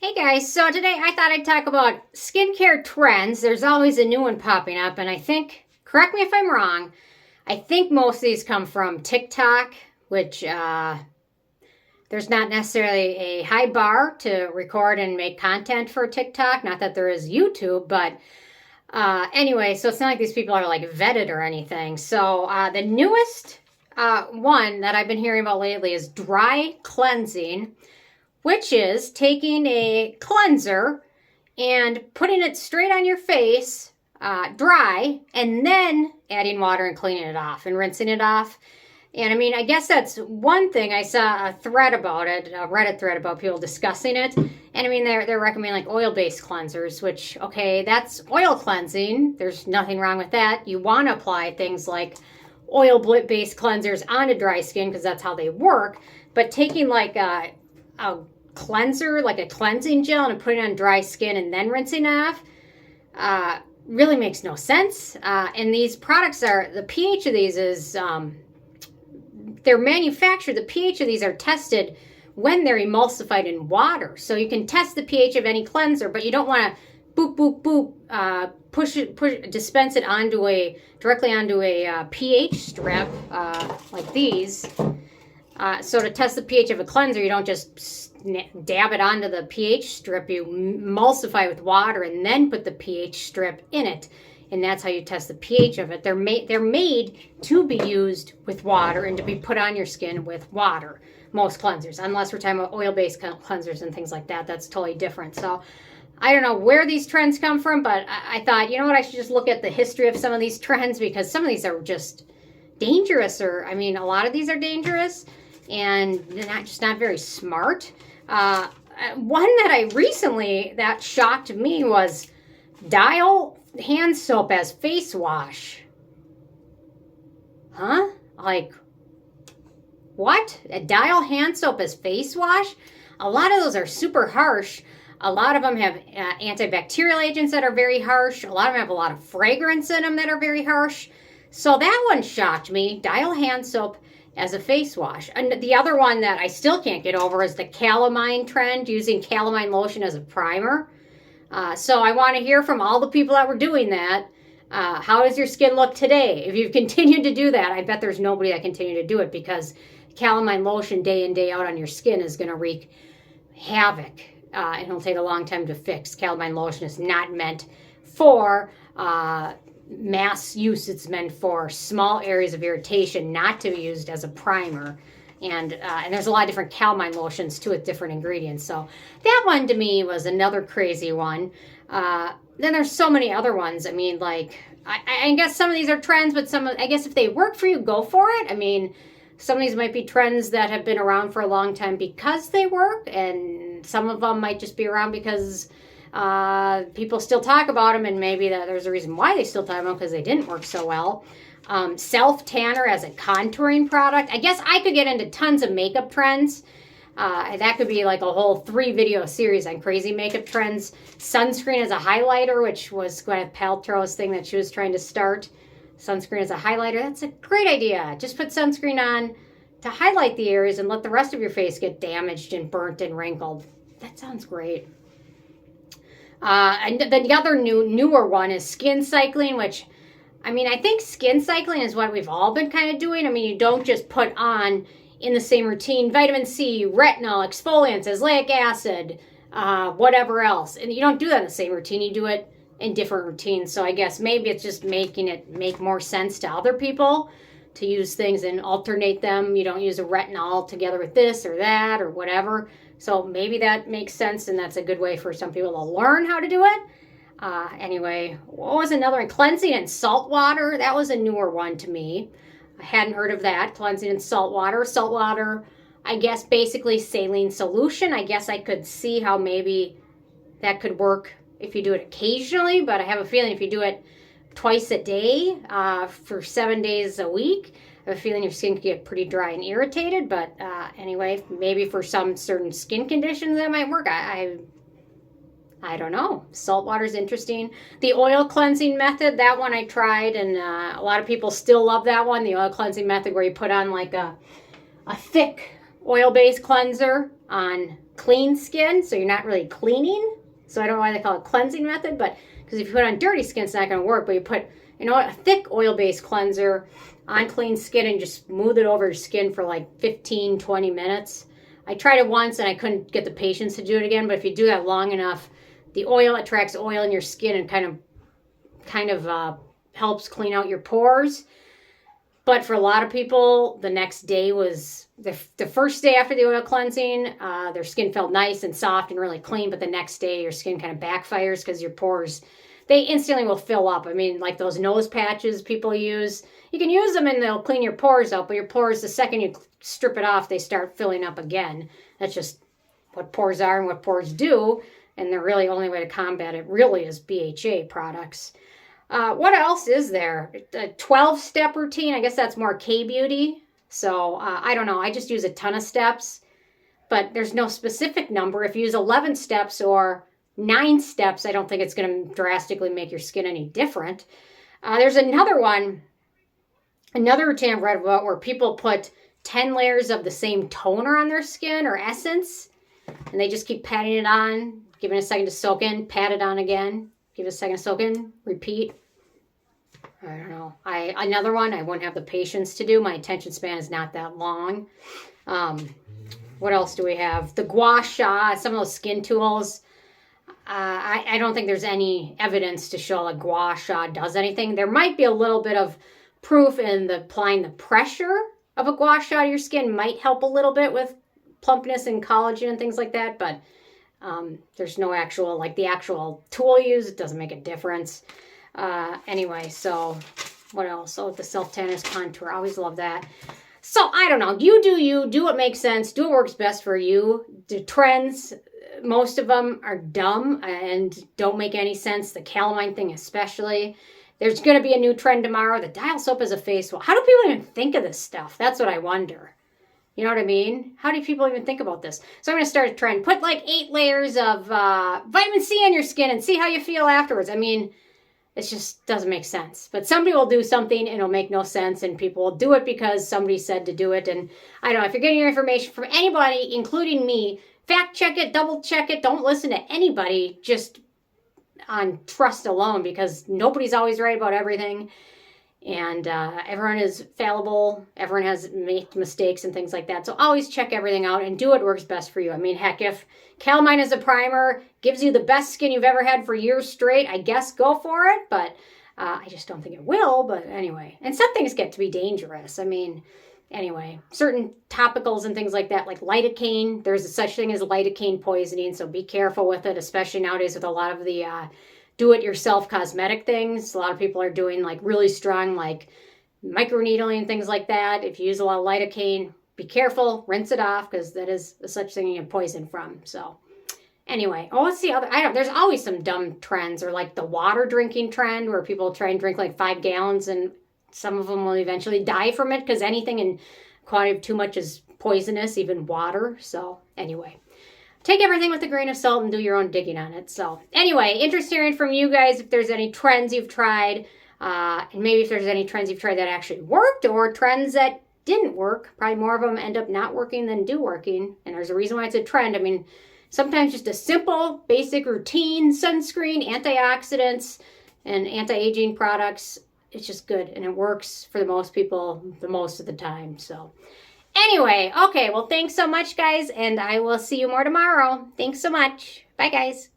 Hey guys, so today I thought I'd talk about skincare trends. There's always a new one popping up, and I think, correct me if I'm wrong, I think most of these come from TikTok, which there's not necessarily a high bar to record and make content for TikTok. Not that there is YouTube, but anyway, so it's not like these people are like vetted or anything. So the newest one that I've been hearing about lately is dry cleansing, which is taking a cleanser and putting it straight on your face, dry, and then adding water and cleaning it off and rinsing it off. And I mean, I guess that's one thing. I saw a thread about it, a Reddit thread about people discussing it. And I mean, they're recommending like oil-based cleansers, which, okay, that's oil cleansing. There's nothing wrong with that. You want to apply things like oil-based cleansers onto dry skin because that's how they work. But taking like a cleanser, like a cleansing gel, and putting it on dry skin and then rinsing off, really makes no sense. And these products the pH of these is, they're manufactured, the pH of these are tested when they're emulsified in water. So you can test the pH of any cleanser, but you don't want to boop, boop, boop, dispense it directly onto a pH strip like these. So to test the pH of a cleanser, you don't just dab it onto the pH strip. You emulsify with water and then put the pH strip in it. And that's how you test the pH of it. They're made to be used with water and to be put on your skin with water. Most cleansers, unless we're talking about oil-based cleansers and things like that. That's totally different. So I don't know where these trends come from, but I thought, you know what, I should just look at the history of some of these trends because some of these are just dangerous. A lot of these are dangerous and they're not very smart. One that I recently, that shocked me was Dial hand soap as face wash. Huh? Like, what? A Dial hand soap as face wash? A lot of those are super harsh. A lot of them have antibacterial agents that are very harsh. A lot of them have a lot of fragrance in them that are very harsh. So that one shocked me. Dial hand soap as a face wash. And the other one that I still can't get over is the calamine trend, using calamine lotion as a primer. So I want to hear from all the people that were doing that. How does your skin look today? If you've continued to do that, I bet there's nobody that continued to do it because calamine lotion day in, day out on your skin is going to wreak havoc. And it'll take a long time to fix. Calamine lotion is not meant for mass use. It's meant for small areas of irritation, not to be used as a primer. And there's a lot of different calamine lotions too with different ingredients. So that one to me was another crazy one. Then there's so many other ones. I mean, like, I guess some of these are trends, but I guess if they work for you, go for it. I mean, some of these might be trends that have been around for a long time because they work, and some of them might just be around because people still talk about them, and maybe there's a reason why they still talk about them because they didn't work so well. Self-tanner as a contouring product. I guess I could get into tons of makeup trends. That could be like a whole 3-video series on crazy makeup trends. Sunscreen as a highlighter, which was Gwyneth Paltrow's thing that she was trying to start. Sunscreen as a highlighter. That's a great idea. Just put sunscreen on to highlight the areas and let the rest of your face get damaged and burnt and wrinkled. That sounds great. And the other newer one is skin cycling, which, I mean, I think skin cycling is what we've all been kind of doing. I mean, you don't just put on in the same routine vitamin C, retinol, exfoliants, azelaic acid, whatever else. And you don't do that in the same routine. You do it in different routines. So I guess maybe it's just making it make more sense to other people to use things and alternate them. You don't use a retinol together with this or that or whatever. So maybe that makes sense, and that's a good way for some people to learn how to do it. Anyway, what was another one? Cleansing in salt water. That was a newer one to me. I hadn't heard of that. Cleansing in salt water. Salt water, I guess, basically saline solution. I guess I could see how maybe that could work if you do it occasionally, but I have a feeling if you do it twice a day for 7 days a week, I have a feeling your skin could get pretty dry and irritated. But anyway, maybe for some certain skin conditions that might work. I don't know. Salt water is interesting. The oil cleansing method, that one I tried, and a lot of people still love that one. The oil cleansing method where you put on like a thick oil-based cleanser on clean skin, so you're not really cleaning. So I don't know why they call it cleansing method, but because if you put it on dirty skin, it's not going to work. But you put, a thick oil-based cleanser on clean skin and just smooth it over your skin for like 15, 20 minutes. I tried it once and I couldn't get the patience to do it again, but if you do that long enough, the oil attracts oil in your skin and kind of helps clean out your pores. But for a lot of people, the next day was the first day after the oil cleansing, their skin felt nice and soft and really clean, but the next day your skin kind of backfires because your pores, they instantly will fill up. I mean, like those nose patches people use, you can use them and they'll clean your pores out, but your pores, the second you strip it off, they start filling up again. That's just what pores are and what pores do, and the really only way to combat it really is BHA products. What else is there? A 12-step routine. I guess that's more K-beauty. So I don't know. I just use a ton of steps, but there's no specific number. If you use 11 steps or 9 steps, I don't think it's going to drastically make your skin any different. There's another one, another routine I've read about where people put 10 layers of the same toner on their skin or essence, and they just keep patting it on, giving it a second to soak in, pat it on again. Give it a second to soak in, repeat. I don't know. Another one I wouldn't have the patience to do. My attention span is not that long. What else do we have? The gua sha, some of those skin tools. I don't think there's any evidence to show like gua sha does anything. There might be a little bit of proof in applying the pressure of a gua sha to your skin might help a little bit with plumpness and collagen and things like that, but there's no actual, like the actual tool used, it doesn't make a difference. Anyway, so what else? Oh, the self-tanners contour. I always love that. So I don't know. You do what makes sense. Do what works best for you. The trends, most of them are dumb and don't make any sense. The calamine thing especially. There's going to be a new trend tomorrow. The dial soap as a face wash. How do people even think of this stuff? That's what I wonder. You know what I mean? How do people even think about this? So I'm going to start a trend. Put like 8 layers of vitamin C on your skin and see how you feel afterwards. I mean, it just doesn't make sense. But somebody will do something and it'll make no sense, and people will do it because somebody said to do it. And I don't know, if you're getting your information from anybody, including me, fact check it, double check it. Don't listen to anybody just on trust alone, because nobody's always right about everything. And everyone is fallible. Everyone has made mistakes and things like that. So always check everything out and do what works best for you. I mean, heck, if calamine as a primer gives you the best skin you've ever had for years straight, I guess go for it. But I just don't think it will. But anyway, and some things get to be dangerous. I mean, anyway, certain topicals and things like that, like lidocaine, there's a such thing as lidocaine poisoning. So be careful with it, especially nowadays with a lot of the do-it-yourself cosmetic things. A lot of people are doing like really strong like microneedling and things like that. If you use a lot of lidocaine, be careful, rinse it off, because that is such thing you get poison from. So anyway, what's the other? There's always some dumb trends, or like the water drinking trend where people try and drink like 5 gallons and some of them will eventually die from it because anything in quantity of too much is poisonous, even water. So anyway, take everything with a grain of salt and do your own digging on it. So anyway, interested hearing from you guys if there's any trends you've tried, and maybe if there's any trends you've tried that actually worked, or trends that didn't work. Probably more of them end up not working than do working, and there's a reason why it's a trend. I mean, sometimes just a simple, basic routine, sunscreen, antioxidants, and anti-aging products, it's just good, and it works for the most people the most of the time. So anyway, okay, well, thanks so much, guys, and I will see you more tomorrow. Thanks so much. Bye, guys.